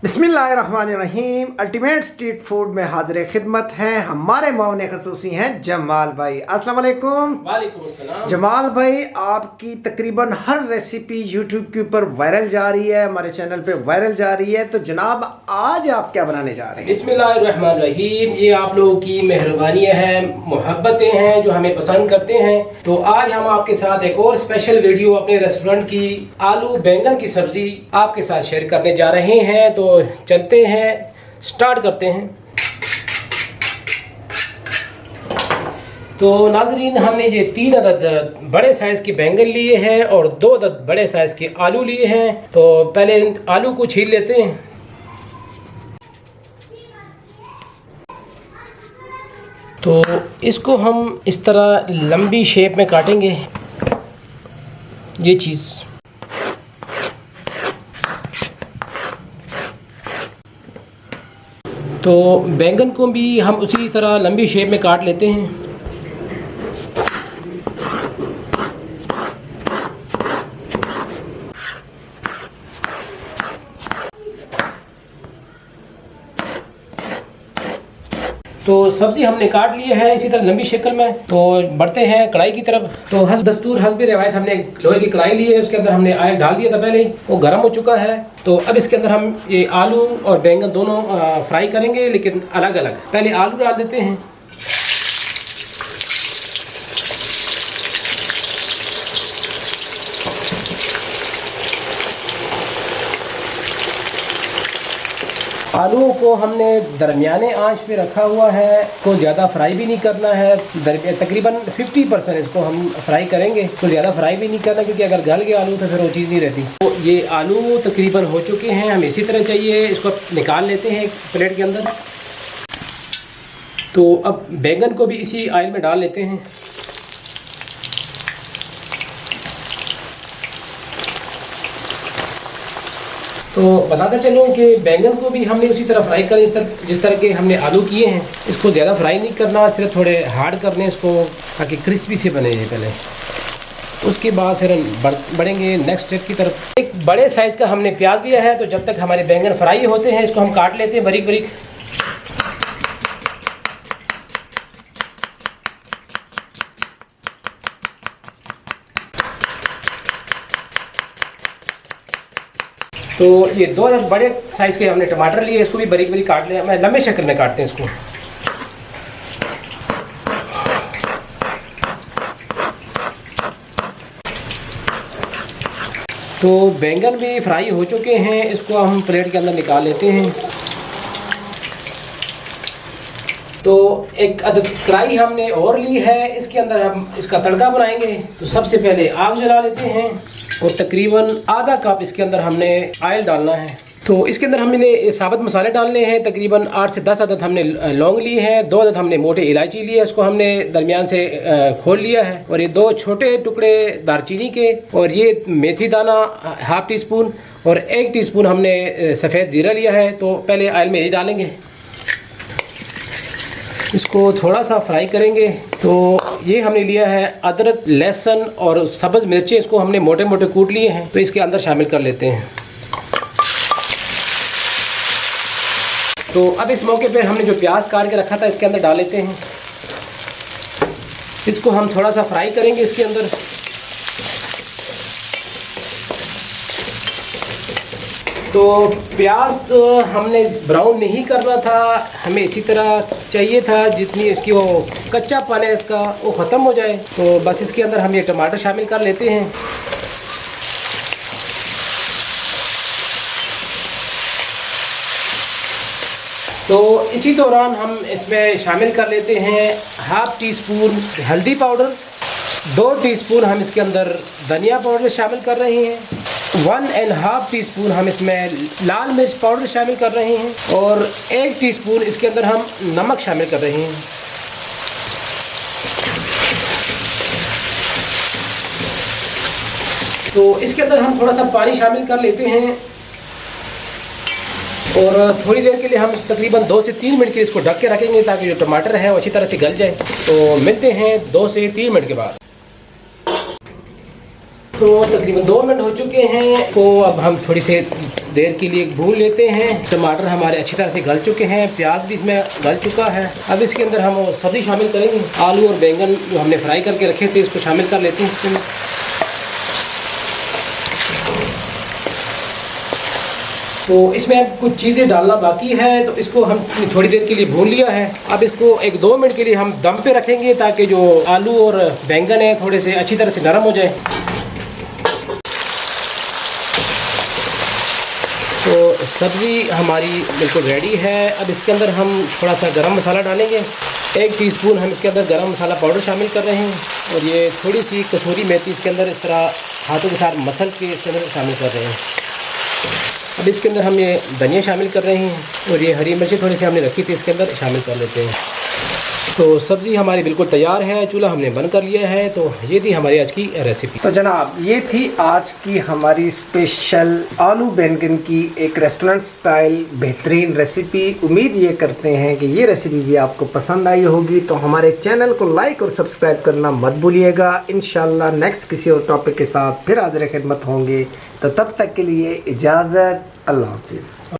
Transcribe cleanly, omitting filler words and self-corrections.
बिस्मिल्लाहिर्रहमानिर्रहीम। Ultimate street food में हाजिर खिदमत हैं हमारे मौने खसूसी हैं जमाल भाई। अस्सलाम वालेकुम। वालेकुम अस्सलाम। जमाल भाई, आपकी तकरीबन हर रेसिपी यूट्यूब के ऊपर वायरल जा रही है, हमारे चैनल पे वायरल जा रही है, तो जनाब आज आप क्या बनाने जा रहे हैं? बिस्मिल्लाहिर्रहमानिर्रहीम। ये आप लोगों की मेहरबानी है, मोहब्बतें हैं जो हमें पसंद करते हैं। तो आज हम आपके साथ एक और स्पेशल वीडियो अपने रेस्टोरेंट की आलू बैंगन की सब्जी आपके साथ शेयर करने जा रहे हैं। तो चलते हैं, स्टार्ट करते हैं। तो नाजरीन, हमने ये 3 अदद बड़े साइज़ के बैंगन लिए हैं और 2 अदद बड़े साइज़ के आलू लिए हैं। तो पहले आलू को छील लेते हैं। तो इसको हम इस तरह लंबी शेप में काटेंगे, ये चीज़। तो बैंगन को भी हम उसी तरह लंबी शेप में काट लेते हैं। तो सब्ज़ी हमने काट ली है इसी तरह लंबी शक्ल में। तो बढ़ते हैं कढ़ाई की तरफ। तो दस्तूर हस्ब रिवायत हमने लोहे की कढ़ाई ली है, उसके अंदर हमने ऑयल डाल दिया था पहले ही, वो गर्म हो चुका है। तो अब इसके अंदर हम ये आलू और बैंगन दोनों फ्राई करेंगे, लेकिन अलग अलग। पहले आलू डाल देते हैं। आलूओं को हमने दरमियाने आंच पे रखा हुआ है, को ज़्यादा फ्राई भी नहीं करना है। तकरीबन 50% इसको हम फ्राई करेंगे, तो ज़्यादा फ्राई भी नहीं करना, क्योंकि अगर गल गए आलू तो फिर वो चीज़ नहीं रहती। तो ये आलू तकरीबन हो चुके हैं, हमें इसी तरह चाहिए। इसको निकाल लेते हैं एक प्लेट के अंदर। तो अब बैंगन को भी इसी ऑयल में डाल लेते हैं। तो बताता चलूँ कि बैंगन को भी हमने उसी तरह फ्राई करें जिस तरह के हमने आलू किए हैं। इसको ज़्यादा फ्राई नहीं करना, सिर्फ थोड़े हार्ड करने इसको, ताकि क्रिस्पी से बने ये पहले। उसके बाद फिर बढ़ेंगे नेक्स्ट स्टेप की तरफ। एक बड़े साइज़ का हमने प्याज लिया है, तो जब तक हमारे बैंगन फ्राई होते हैं इसको हम काट लेते हैं बारीक बारीक। तो ये 2 बड़े साइज़ के हमने टमाटर लिए, इसको भी बारीक बारीक काट लिया। मैं लंबे शक्ल में काटते हैं इसको। तो बैंगन भी फ्राई हो चुके हैं, इसको हम प्लेट के अंदर निकाल लेते हैं। तो एक अदद कढ़ाई हमने और ली है, इसके अंदर हम इसका तड़का बनाएंगे। तो सबसे पहले आग जला लेते हैं और तकरीबन आधा कप इसके अंदर हमने ऑयल डालना है। तो इसके अंदर हमने साबुत मसाले डालने हैं। तकरीबन 8 से 10 अदद हमने लौंग लिए हैं, 2 अदद हमने मोटे इलायची लिए, इसको हमने दरमियान से खोल लिया है। और ये 2 छोटे टुकड़े दालचीनी के, और ये मेथी दाना ½ टीस्पून, और 1 टीस्पून हमने सफ़ेद ज़ीरा लिया है। तो पहले ऑयल में ये डालेंगे, इसको थोड़ा सा फ्राई करेंगे। तो ये हमने लिया है अदरक, लहसुन और सब्ज़ मिर्चें, इसको हमने मोटे मोटे कूट लिए हैं, तो इसके अंदर शामिल कर लेते हैं। तो अब इस मौके पे हमने जो प्याज काट के रखा था इसके अंदर डाल लेते हैं। इसको हम थोड़ा सा फ्राई करेंगे इसके अंदर। तो प्याज हमने ब्राउन नहीं करना था, हमें इसी तरह चाहिए था, जितनी इसकी वो कच्चापन है इसका वो ख़त्म हो जाए। तो बस इसके अंदर हम ये टमाटर शामिल कर लेते हैं। तो इसी दौरान हम इसमें शामिल कर लेते हैं ½ टीस्पून हल्दी पाउडर, 2 टीस्पून हम इसके अंदर धनिया पाउडर शामिल कर रहे हैं, 1½ टीस्पून हम इसमें लाल मिर्च पाउडर शामिल कर रहे हैं, और 1 टीस्पून इसके अंदर हम नमक शामिल कर रहे हैं। तो इसके अंदर हम थोड़ा सा पानी शामिल कर लेते हैं, और थोड़ी देर के लिए हम तकरीबन 2 से 3 मिनट के लिए इसको ढक के रखेंगे, ताकि जो टमाटर है वो अच्छी तरह से गल जाए। तो मिलते हैं 2 से 3 मिनट के बाद। तो तो तकरीबन 2 मिनट हो चुके हैं। तो अब हम थोड़ी सी देर के लिए भून लेते हैं। टमाटर हमारे अच्छी तरह से गल चुके हैं, प्याज भी इसमें गल चुका है। अब इसके अंदर हम सब्ज़ी शामिल करेंगे। आलू और बैंगन जो हमने फ्राई करके रखे थे इसको शामिल कर लेते हैं इसके अंदर। तो इसमें अब कुछ चीज़ें डालना बाकी है, तो इसको हम थोड़ी देर के लिए भून लिया है। अब इसको 1-2 मिनट के लिए हम दम पे रखेंगे ताकि जो आलू और बैंगन है थोड़े से अच्छी तरह से नरम हो जाए। तो सब्ज़ी हमारी बिल्कुल रेडी है। अब इसके अंदर हम थोड़ा सा गरम मसाला डालेंगे। 1 टीस्पून हम इसके अंदर गरम मसाला पाउडर शामिल कर रहे हैं और ये थोड़ी सी कसूरी मेथी इसके अंदर इस तरह हाथों के साथ मसल के इसके अंदर शामिल कर रहे हैं। अब इसके अंदर हम ये धनिया शामिल कर रहे हैं और ये हरी मिर्ची थोड़ी सी हमने रखी थी इसके अंदर शामिल कर लेते हैं। तो सब्ज़ी हमारी बिल्कुल तैयार है, चूल्हा हमने बंद कर लिया है। तो ये थी हमारी आज की रेसिपी। तो जनाब ये थी आज की हमारी स्पेशल आलू बैंगन की एक रेस्टोरेंट स्टाइल बेहतरीन रेसिपी। उम्मीद ये करते हैं कि ये रेसिपी भी आपको पसंद आई होगी। तो हमारे चैनल को लाइक और सब्सक्राइब करना मत भूलिएगा। इंशाल्लाह नेक्स्ट किसी और टॉपिक के साथ फिर हाजिर खिदमत होंगे। तो तब तक के लिए इजाज़त, अल्लाह हाफिज़।